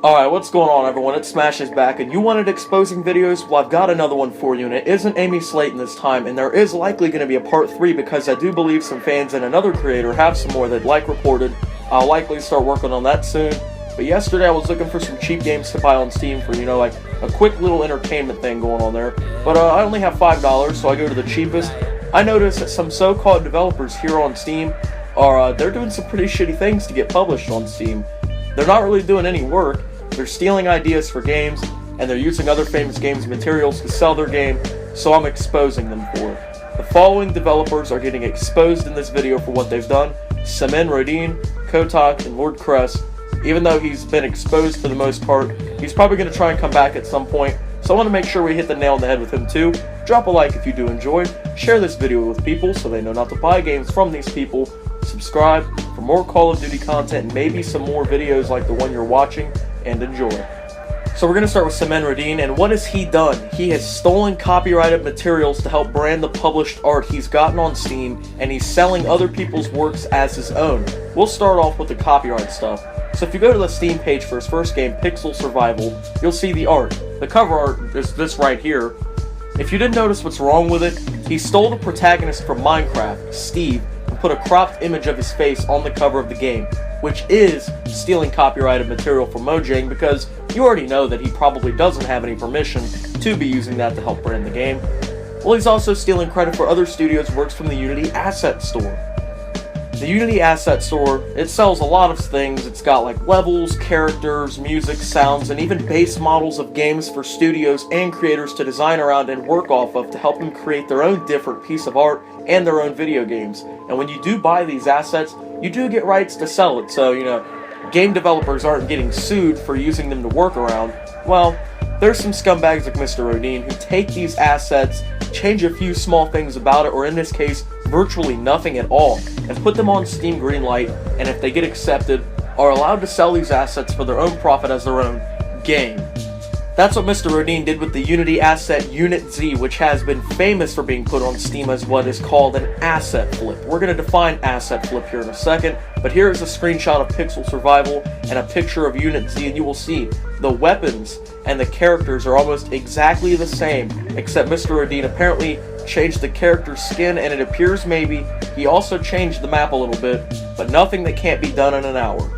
Alright, what's going on everyone? It's Smash is back, and you wanted exposing videos? Well, I've got another one for you, and it isn't Amy Slayton this time, and there is likely going to be a part 3 because I do believe some fans and another creator have some more they'd like reported. I'll likely start working on that soon. But yesterday I was looking for some cheap games to buy on Steam for, like a quick little entertainment thing going on there. But I only have $5, so I go to the cheapest. I noticed that some so-called developers here on Steam are, they're doing some pretty shitty things to get published on Steam. They're not really doing any work. They're stealing ideas for games, and they're using other famous games materials to sell their game, so I'm exposing them for it. The following developers are getting exposed in this video for what they've done: Semen Rodin, Kotach, and Lord Crest. Even though he's been exposed for the most part, he's probably going to try and come back at some point, so I want to make sure we hit the nail on the head with him too. Drop a like if you do enjoy, share this video with people so they know not to buy games from these people, subscribe for more Call of Duty content and maybe some more videos like the one you're watching, and enjoy. So we're going to start with Semen Rodin, and what has he done? He has stolen copyrighted materials to help brand the published art he's gotten on Steam, and he's selling other people's works as his own. We'll start off with the copyright stuff. So if you go to the Steam page for his first game, Pixel Survival, you'll see the art. The cover art is this right here. If you didn't notice what's wrong with it, he stole the protagonist from Minecraft, Steve, and put a cropped image of his face on the cover of the game, which is stealing copyrighted material from Mojang, because you already know that he probably doesn't have any permission to be using that to help brand the game. Well, he's also stealing credit for other studios' works from the Unity Asset Store. The Unity Asset Store, it sells a lot of things. It's got like levels, characters, music, sounds, and even base models of games for studios and creators to design around and work off of to help them create their own different piece of art and their own video games. And when you do buy these assets, you do get rights to sell it, so, game developers aren't getting sued for using them to work around. Well, there's some scumbags like Mr. Rodin who take these assets, change a few small things about it, or in this case, virtually nothing at all, and put them on Steam Greenlight, and if they get accepted, are allowed to sell these assets for their own profit as their own game. That's what Mr. Rodin did with the Unity asset Unit Z, which has been famous for being put on Steam as what is called an asset flip. We're going to define asset flip here in a second, but here is a screenshot of Pixel Survival and a picture of Unit Z, and you will see the weapons and the characters are almost exactly the same, except Mr. Rodin apparently changed the character's skin, and it appears maybe he also changed the map a little bit, but nothing that can't be done in an hour.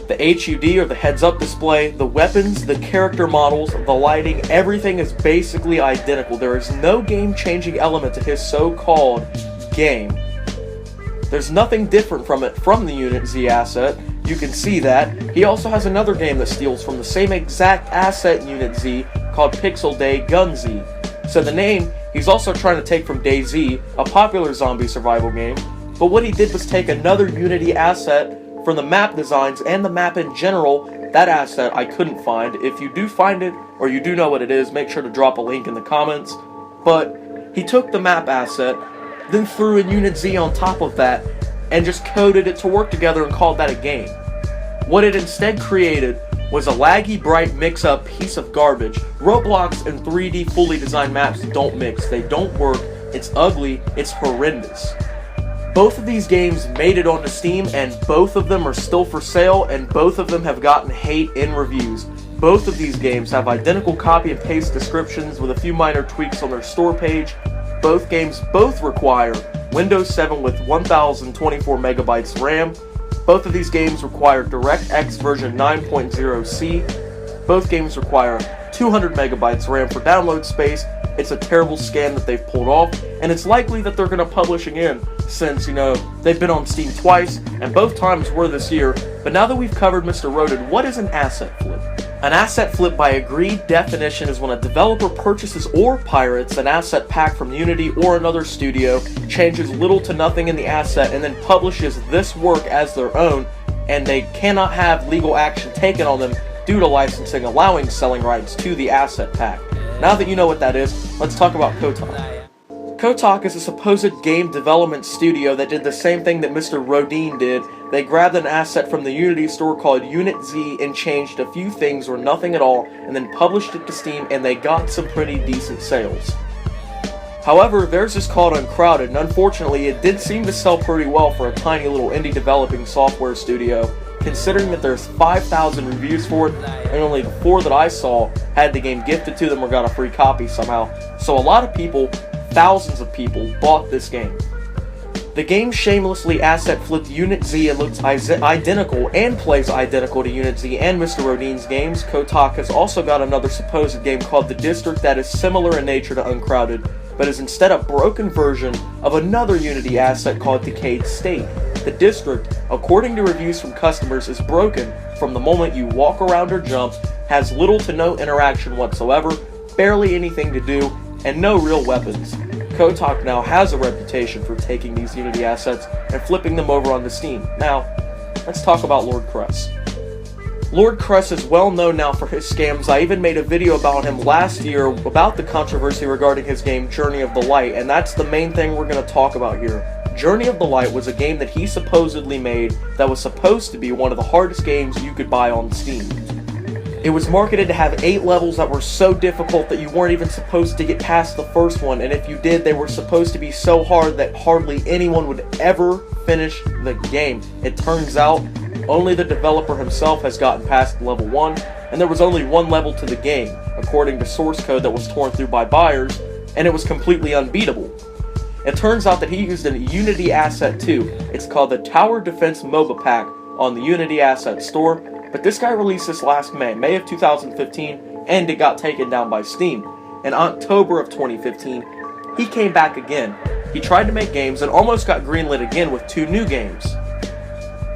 The HUD, or the heads-up display, the weapons, the character models, the lighting, everything is basically identical. There is no game-changing element to his so-called game. There's nothing different from it from the Unit Z asset. You can see that. He also has another game that steals from the same exact asset in Unit Z called Pixel Day Gun Z. So the name he's also trying to take from DayZ, a popular zombie survival game, but what he did was take another Unity asset from the map designs and the map in general. That asset I couldn't find. If you do find it, or you do know what it is, make sure to drop a link in the comments. But he took the map asset, then threw in Unit Z on top of that, and just coded it to work together and called that a game. What it instead created was a laggy, bright, mix-up piece of garbage. Roblox and 3D fully designed maps don't mix. They don't work. It's ugly. It's horrendous. Both of these games made it onto Steam, and both of them are still for sale, and both of them have gotten hate in reviews. Both of these games have identical copy and paste descriptions with a few minor tweaks on their store page. Both games require Windows 7 with 1024 megabytes RAM. Both of these games require DirectX version 9.0C. Both games require 200 megabytes RAM for download space. It's a terrible scam that they've pulled off, and it's likely that they're going to publish again since, they've been on Steam twice, and both times were this year. But now that we've covered Mr. Rodin, what is an asset flip? An asset flip, by agreed definition, is when a developer purchases or pirates an asset pack from Unity or another studio, changes little to nothing in the asset, and then publishes this work as their own, and they cannot have legal action taken on them due to licensing allowing selling rights to the asset pack. Now that you know what that is, let's talk about Kotach. Kotach is a supposed game development studio that did the same thing that Mr. Rodin did. They grabbed an asset from the Unity store called Unit Z and changed a few things or nothing at all, and then published it to Steam, and they got some pretty decent sales. However, theirs is called Uncrowded, and unfortunately it did seem to sell pretty well for a tiny little indie developing software studio. considering that there's 5,000 reviews for it, and only the 4 that I saw had the game gifted to them or got a free copy somehow. So a lot of people, thousands of people, bought this game. The game shamelessly asset flipped Unit Z and looks identical and plays identical to Unit Z and Mr. Rodin's games. Kotach has also got another supposed game called The District that is similar in nature to Uncrowded, but is instead a broken version of another Unity asset called Decayed State. The District, according to reviews from customers, is broken from the moment you walk around or jump, has little to no interaction whatsoever, barely anything to do, and no real weapons. Kotach now has a reputation for taking these Unity assets and flipping them over onto Steam. Now, let's talk about Lord Crest. Lord Crest is well known now for his scams. I even made a video about him last year about the controversy regarding his game Journey of the Light, and that's the main thing we're going to talk about here. Journey of the Light was a game that he supposedly made that was supposed to be one of the hardest games you could buy on Steam. It was marketed to have 8 levels that were so difficult that you weren't even supposed to get past the first one, and if you did, they were supposed to be so hard that hardly anyone would ever finish the game. It turns out, only the developer himself has gotten past level 1, and there was only 1 level to the game, according to source code that was torn through by buyers, and it was completely unbeatable. It turns out that he used a Unity asset too. It's called the Tower Defense MOBA Pack on the Unity Asset Store, but this guy released this last May of 2015, and it got taken down by Steam. In October of 2015, he came back again. He tried to make games and almost got greenlit again with 2 new games.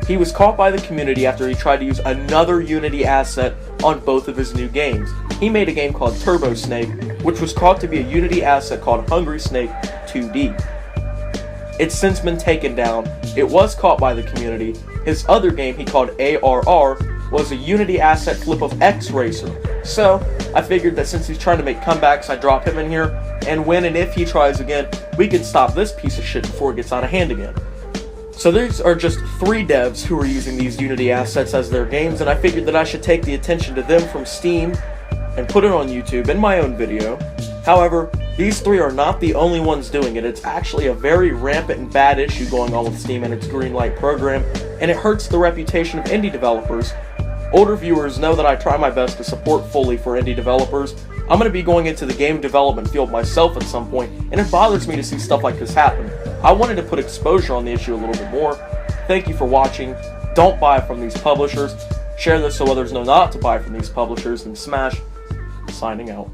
He was caught by the community after he tried to use another Unity asset on both of his new games. He made a game called Turbo Snake, which was caught to be a Unity asset called Hungry Snake 2D. It's since been taken down. It was caught by the community. His other game he called ARR was a Unity asset flip of X-Racer. So, I figured that since he's trying to make comebacks, I'd drop him in here, and when and if he tries again, we can stop this piece of shit before it gets out of hand again. So these are just 3 devs who are using these Unity assets as their games, and I figured that I should take the attention to them from Steam and put it on YouTube in my own video. However, these 3 are not the only ones doing it. It's actually a very rampant and bad issue going on with Steam and its Greenlight program, and it hurts the reputation of indie developers. Older viewers know that I try my best to support fully for indie developers. I'm going to be going into the game development field myself at some point, and it bothers me to see stuff like this happen. I wanted to put exposure on the issue a little bit more. Thank you for watching. Don't buy from these publishers. Share this so others know not to buy from these publishers, and Smash, signing out.